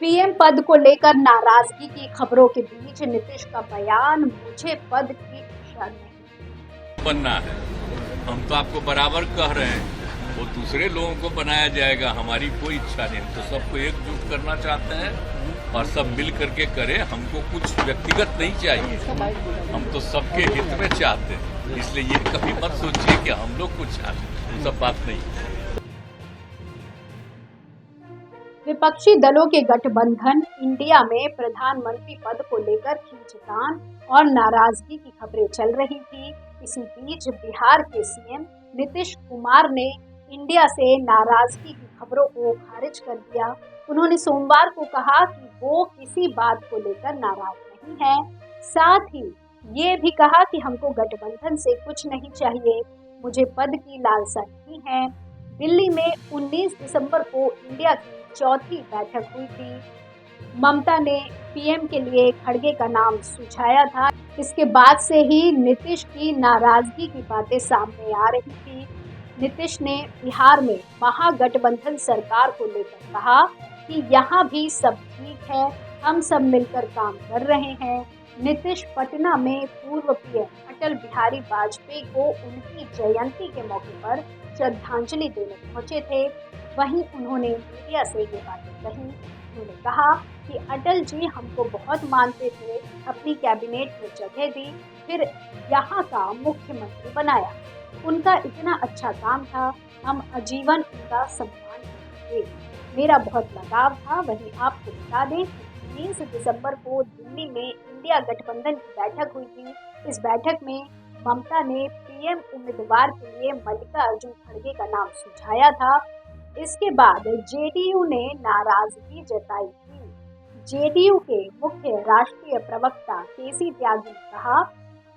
PM पद को लेकर नाराजगी की खबरों के बीच नीतीश का बयान, मुझे पद की इच्छा नहीं बनना है। हम तो आपको बराबर कह रहे हैं, वो दूसरे लोगों को बनाया जाएगा, हमारी कोई इच्छा नहीं। हम तो सबको एकजुट करना चाहते हैं और सब मिल करके करें। हमको कुछ व्यक्तिगत नहीं चाहिए, हम तो सबके हित में चाहते हैं। इसलिए ये कभी मत सोचिए कि हम लोग कुछ चाहते हैं, सब बात नहीं है। विपक्षी दलों के गठबंधन इंडिया में प्रधानमंत्री पद को लेकर खींचतान और नाराजगी की खबरें चल रही थी। इसी बीच बिहार के सीएम नीतीश कुमार ने इंडिया से नाराजगी की खबरों को खारिज कर दिया। उन्होंने सोमवार को कहा कि वो किसी बात को लेकर नाराज नहीं है। साथ ही ये भी कहा कि हमको गठबंधन से कुछ नहीं चाहिए, मुझे पद की लालसा नहीं है। दिल्ली में 19 दिसंबर को इंडिया की चौथी बैठक हुई थी। ममता ने पीएम के लिए खड़गे का नाम सुझाया था। इसके बाद से ही नीतीश की नाराजगी की बातें सामने आ रही थी। नीतीश ने बिहार में महागठबंधन सरकार को लेकर कहा कि यहाँ भी सब ठीक है, हम सब मिलकर काम कर रहे हैं। नीतीश पटना में पूर्व पीएम अटल बिहारी वाजपेयी को उनकी जयंती के मौके पर श्रद्धांजलि देने पहुंचे थे। वहीं उन्होंने मीडिया से ये बातें कही। उन्होंने कहा कि अटल जी हमको बहुत मानते थे, अपनी कैबिनेट में जगह दी, फिर यहाँ का मुख्यमंत्री बनाया। उनका इतना अच्छा काम था, हम आजीवन उनका सम्मान करेंगे। मेरा बहुत लगाव था। वहीं आपको बता दें कि 19 दिसंबर को दिल्ली में इंडिया गठबंधन की बैठक हुई थी। इस बैठक में ममता ने पीएम उम्मीदवार के लिए मल्लिकार्जुन खड़गे का नाम सुझाया था। इसके बाद जेडीयू ने नाराजगी जताई थी। जेडीयू के मुख्य राष्ट्रीय प्रवक्ता केसी त्यागी ने कहा,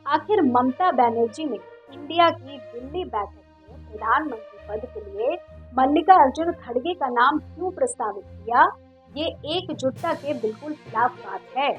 आखिर ममता बनर्जी ने इंडिया की दिल्ली बैठक में प्रधानमंत्री पद के लिए मल्लिकार्जुन खड़गे का नाम क्यों प्रस्तावित किया? ये एकजुटता के बिल्कुल खिलाफ बात है।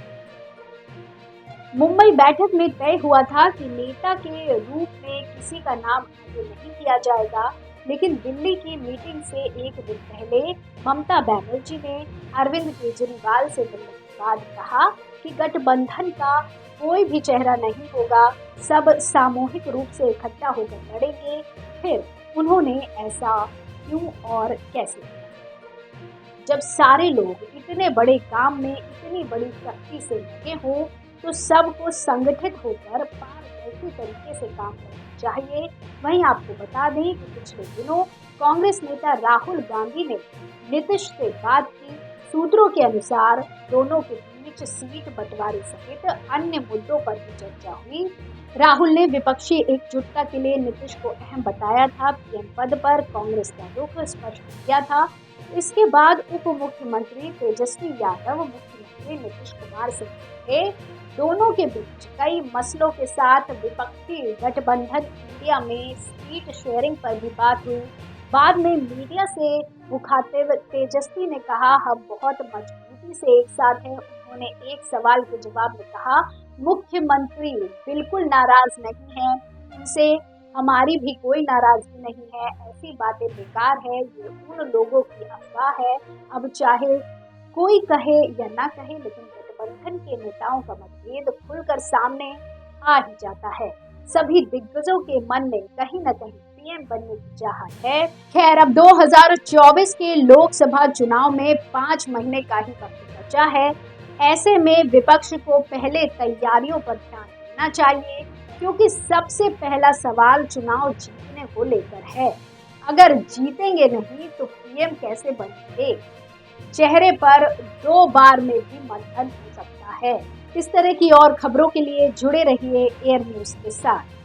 मुंबई बैठक में तय हुआ था कि नेता के रूप में किसी का नाम आगे नहीं किया जाएगा, लेकिन दिल्ली की मीटिंग से एक दिन पहले ममता बनर्जी ने अरविंद केजरीवाल से मिलने के बाद कहा कि गठबंधन का कोई भी चेहरा नहीं होगा, सब सामूहिक रूप से इकट्ठा होकर लड़ेंगे। फिर उन्होंने ऐसा क्यों और कैसे किया? जब सारे लोग इतने बड़े काम में इतनी बड़ी शक्ति से लगे हों, तो सबको संगठित होकर पारदर्शी तरीके से काम करना चाहिए। वहीं आपको बता दें कि पिछले दिनों कांग्रेस नेता राहुल गांधी ने नीतीश से बात की। सूत्रों के अनुसार दोनों के बीच सीट बंटवारे सहित अन्य मुद्दों पर भी चर्चा हुई। राहुल ने विपक्षी एकजुटता के लिए नीतीश को अहम बताया था। पीएम पद पर कांग्रेस का रुख स्पष्ट किया था। इसके बाद उप मुख्यमंत्री तेजस्वी यादव मुख्यमंत्री नीतीश कुमार से मिले। दोनों के बीच कई मसलों के साथ विपक्षी गठबंधन इंडिया में सीट शेयरिंग पर भी बात हुई। बाद में मीडिया से मुखातिब तेजस्वी ने कहा, हम बहुत मजबूती से एक साथ हैं। उन्होंने एक सवाल के जवाब में कहा, मुख्यमंत्री बिल्कुल नाराज नहीं है, उनसे हमारी भी कोई नाराजगी नहीं है, ऐसी बातें बेकार है, ये उन लोगों की अफवाह है। अब चाहे कोई कहे या ना कहे, लेकिन गठबंधन के नेताओं का मतभेद खुलकर सामने आ ही जाता है। सभी दिग्गजों के मन में कहीं न कहीं पीएम बनने की चाहत है। खैर, अब 2024 के लोकसभा चुनाव में 5 महीने का ही वक्त बचा है। ऐसे में विपक्ष को पहले तैयारियों पर ध्यान देना चाहिए, क्योंकि सबसे पहला सवाल चुनाव जीतने को लेकर है। अगर जीतेंगे नहीं तो पीएम कैसे बनेंगे? चेहरे पर 2 बार में भी मंथन हो सकता है। इस तरह की और खबरों के लिए जुड़े रहिए एयर न्यूज के साथ।